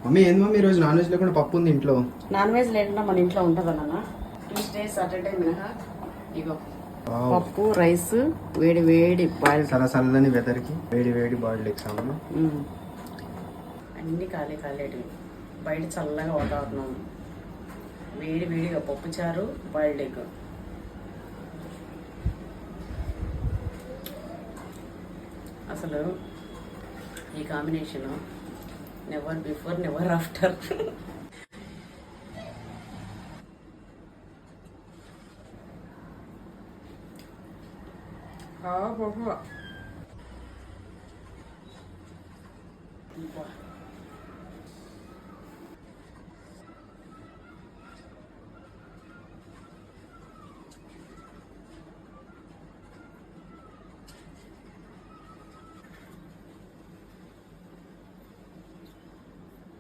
Mummy ఏంది mummy ఈరోజు non veg లేకుండా పప్పు ఉంది ఇంట్లో. నాన్ వెజ్ లేకుండా మన ఇంట్లో ఉంటుందా నాన్న? ట్యూస్డే సాటర్డే మినహా ఇగో పప్పు రైస్ వేడి వేడి బాయిల్డ్. చాలా చల్లని వెదర్కి వేడి వేడి బాయిల్డ్ ఎగ్స్ అమ్మ. అన్నీ కాలేటివి. బయట చల్లగా వాతావరణం, వేడి వేడిగా పప్పు చారు బాయిల్డ్ ఎగ్. అసలు ఈ combination never before never after. బాబా